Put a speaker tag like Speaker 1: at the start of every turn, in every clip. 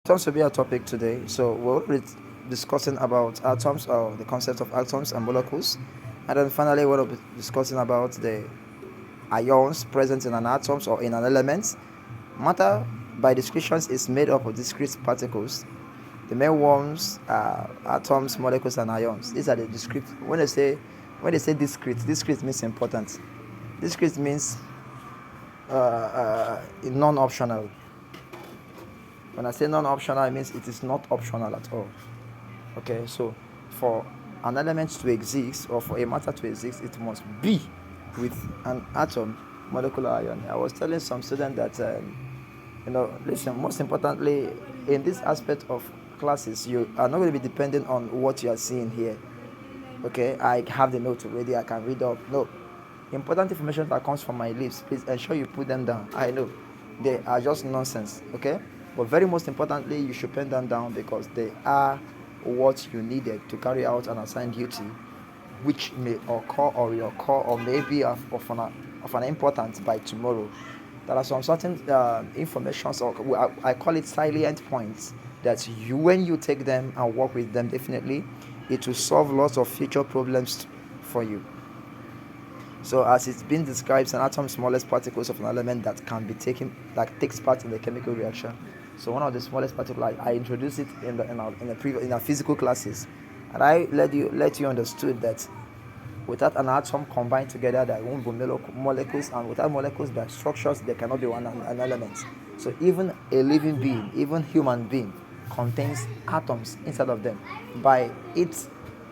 Speaker 1: Atoms will be our topic today. So we'll be discussing about atoms or the concept of atoms and molecules. And then finally we'll be discussing about the ions present in an atom or in an element. Matter by descriptions is made up of discrete particles. The main ones are atoms, molecules, and ions. These are the discrete. When they say discrete means important. Discrete means non-optional. When I say non-optional, it means it is not optional at all. Okay, so for an element to exist or for a matter to exist, it must be with an atom, molecular ion. I was telling some students that, listen, most importantly, in this aspect of classes, you are not going to be dependent on what you are seeing here. Okay, I have the note already, I can read up. No, important information that comes from my lips, please ensure you put them down. I know they are just nonsense, okay, but very most importantly, you should pen them down because they are what you needed to carry out an assigned duty, which may occur or reoccur or may be of an importance by tomorrow. There are some certain informations, or I call it salient points, that you, when you take them and work with them, definitely it will solve lots of future problems for you. So as it's been described, an atom smallest particles of an element that can be taken, that takes part in the chemical reaction. So one of the smallest particles, I introduced it in our physical classes, and I let you understood that without an atom combined together, there won't be molecules, and without molecules, there are structures. There cannot be an element. So even a living being, even human being, contains atoms inside of them. By its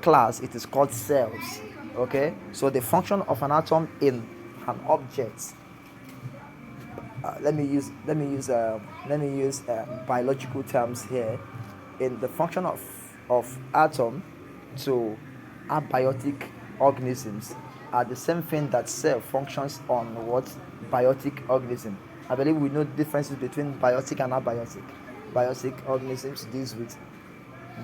Speaker 1: class, it is called cells. Okay, so the function of an atom in an object. Let me use biological terms here. In the function of atom to abiotic organisms are the same thing that cell functions on what biotic organism. I believe we know differences between biotic and abiotic. Biotic organisms deals with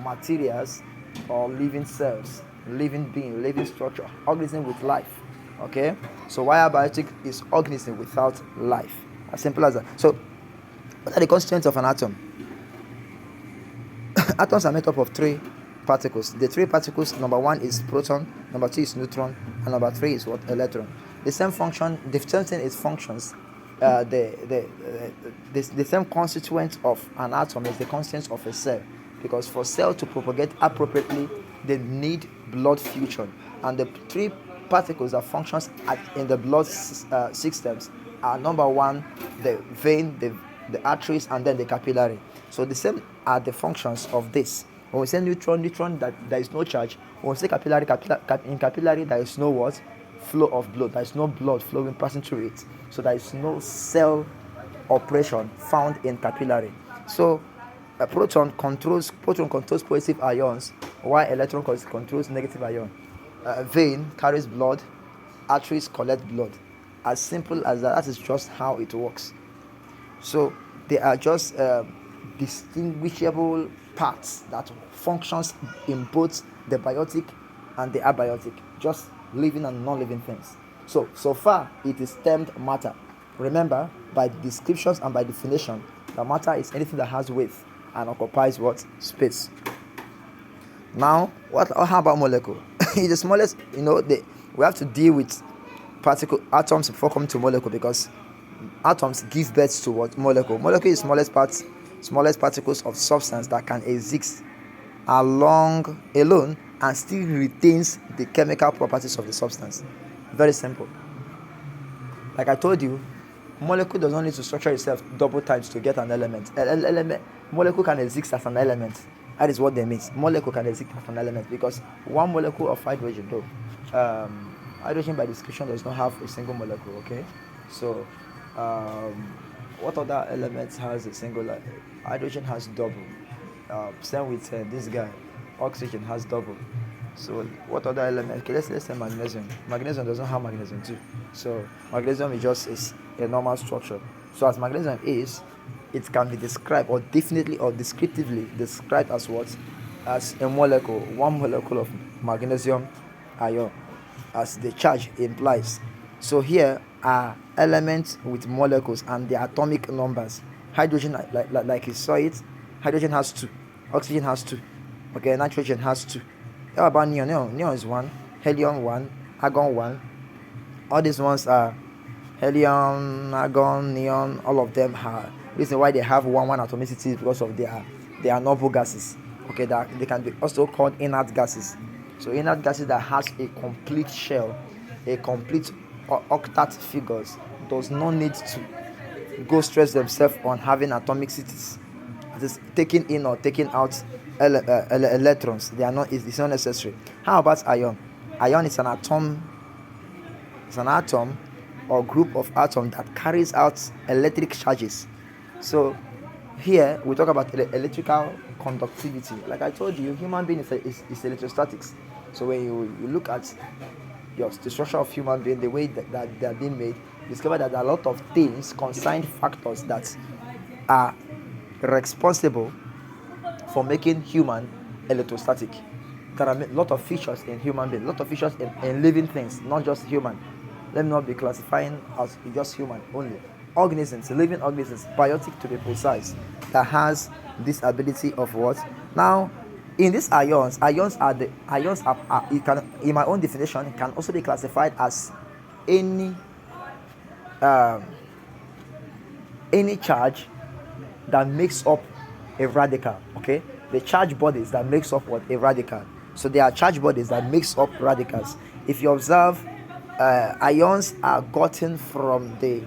Speaker 1: materials or living cells, living being, living structure, organism with life. Okay, so why abiotic is organism without life. As simple as that. So what are the constituents of an atom? Atoms are made up of three particles. The three particles, number one is proton, number two is neutron, and number three is what? Electron. The same function, the same thing is functions. The same constituent of an atom is the constituent of a cell, because for cell to propagate appropriately, they need blood fusion, and the three particles that functions in the blood systems are number one, the vein, the arteries, and then the capillary. So the same are the functions of this. When we say neutron, that there is no charge. When we say capillary, in capillary there is no what? Flow of blood. There is no blood flowing passing through it. So there is no cell operation found in capillary. So a proton controls positive ions, while electron controls negative ion. Vein carries blood, arteries collect blood. As simple as that. That is just how it works. So they are just distinguishable parts that functions in both the biotic and the abiotic, just living and non-living things. So far it is termed matter. Remember, by descriptions and by definition, the matter is anything that has width and occupies what? Space. Now, how about molecule? It's the smallest, we have to deal with atoms before coming to molecule, because atoms give birth to what? Molecule. Molecule is smallest particles of substance that can exist alone and still retains the chemical properties of the substance. Very simple. Like I told you, molecule does not need to structure itself double times to get an element. Molecule can exist as an element. That is what they mean. Molecule can exist as an element because one molecule of hydrogen, though, hydrogen by description does not have a single molecule. Okay, so what other elements has a single? Hydrogen has double. Same with this guy. Oxygen has double. So what other element? Okay, let's say magnesium. Magnesium doesn't have magnesium too. So magnesium is just a normal structure. So as magnesium is, it can be described or definitely or descriptively described as what? As a molecule, one molecule of magnesium ion, as the charge implies. So here are elements with molecules and the atomic numbers. Hydrogen, like you saw it, Hydrogen has 2. Oxygen has 2. Okay, nitrogen has 2. How about neon? Neon is 1. Helium 1. Argon 1. All these ones are helium, argon, neon. All of them have. Reason why they have one atomicity is because of they are noble gases. Okay, that they can be also called inert gases. So inert gases that has a complete shell, a complete octet figures, does not need to go stress themselves on having atomicities. Just taking in or taking out electrons. They are not. It's not necessary. How about ion? Ion is an atom. It's an atom or group of atoms that carries out electric charges. So here we talk about electrical conductivity. Like I told you, human being is electrostatics. So when you look at the structure of human being, the way that they are being made, you discover that there are a lot of things, consigned factors that are responsible for making human electrostatic. There are a lot of features in human beings, a lot of features in living things, not just human. Let me not be classifying as just human only. Organisms, living organisms, biotic to be precise, that has this ability of what? Now, in these ions are it can, in my own definition, it can also be classified as any charge that makes up a radical. Okay, the charge bodies that makes up what? A radical. So there are charge bodies that makes up radicals. If you observe, ions are gotten from the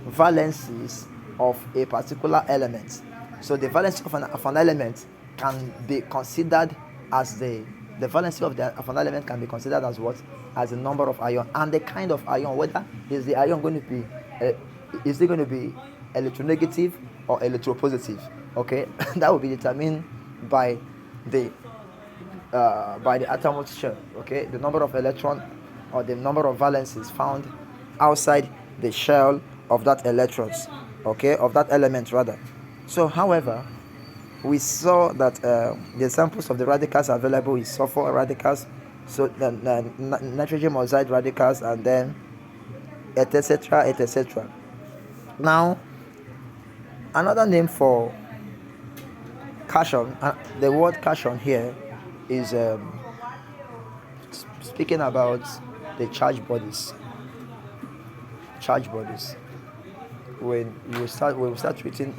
Speaker 1: valencies of a particular element. So the valency of an element can be considered as the valency of an element can be considered as what? As the number of ion, and the kind of ion, whether is the ion going to be is it going to be electronegative or electropositive. Okay, that will be determined by the atom shell. Okay, the number of electron or the number of valencies found outside the shell of that electrons. Okay, of that element rather. So, however, we saw that the examples of the radicals available is sulfur radicals, so the nitrogen oxide radicals, and then etc. etc. Now, another name for cation, the word cation here is speaking about the charge bodies. When we start treating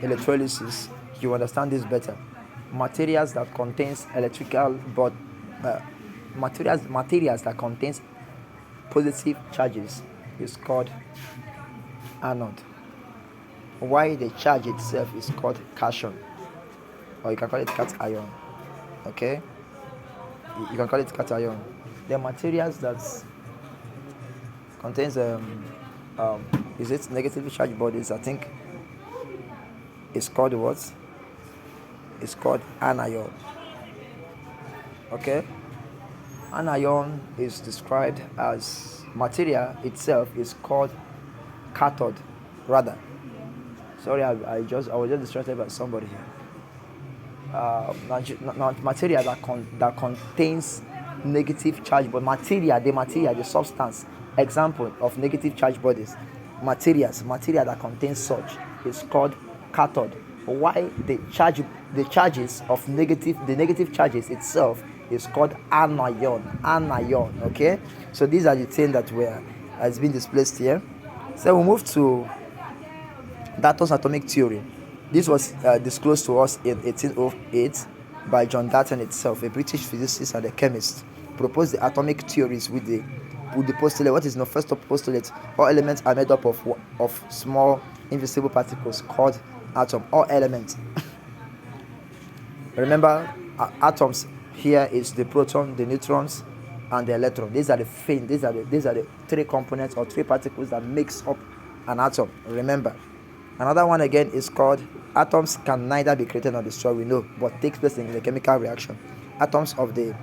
Speaker 1: electrolysis, you understand this better. Materials that contains electrical, but materials that contains positive charges is called anode. Why the charge itself is called cation, or you can call it cation. Okay, you can call it cation. The materials that contains is it negatively charged bodies? I think it's called what? It's called anion. Okay, anion is described as material itself is called cathode. Rather, sorry, I was just distracted by somebody here. Material that contains negative charge, but the substance. Example of negative charge bodies, material that contains such is called cathode. Why the charges of the negative charges itself is called anion. Okay, so these are the things that has been displaced here. So we move to Dalton's atomic theory. This was disclosed to us in 1808 by John Dalton itself, a British physicist and a chemist. Proposed the atomic theories with the postulate. What is the first postulate? All elements are made up of small invisible particles called atom. All elements. Remember, atoms here is the proton, the neutrons, and the electron. These are the three components or three particles that makes up an atom. Remember, another one again is called atoms can neither be created nor destroyed. We know, but takes place in a chemical reaction. Atoms of the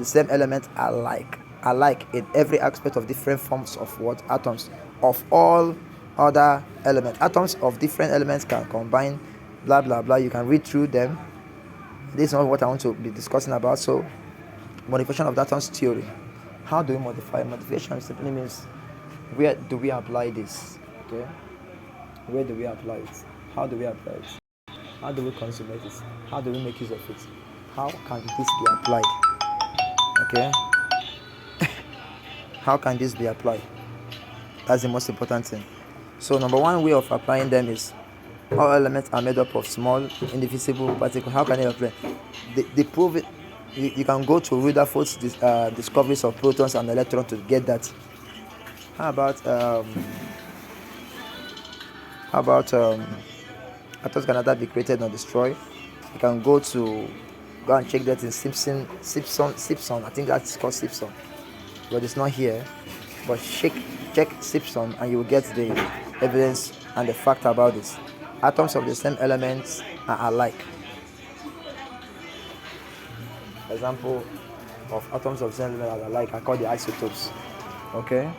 Speaker 1: same element are alike in every aspect of different forms of what? Atoms of all other elements. Atoms of different elements can combine, blah blah blah. You can read through them. This is not what I want to be discussing about. So, modification of Dalton's theory. How do we modify? Modification simply means, where do we apply this? Okay, where do we apply it? How do we apply it? How do we consummate it? How do we make use of it? How can this be applied? Okay. How can this be applied? That's the most important thing. So number one way of applying them is all elements are made up of small indivisible particles. How can they apply? They prove it. You can go to Rutherford's discoveries of protons and electrons to get that. How about atoms can either be created or destroyed? You can go and check that in Simpson. I think that's called Simpson, but it's not here. But check Simpson and you will get the evidence and the fact about this. Atoms of the same elements are alike. Example of atoms of the same element are alike are called the isotopes. Okay.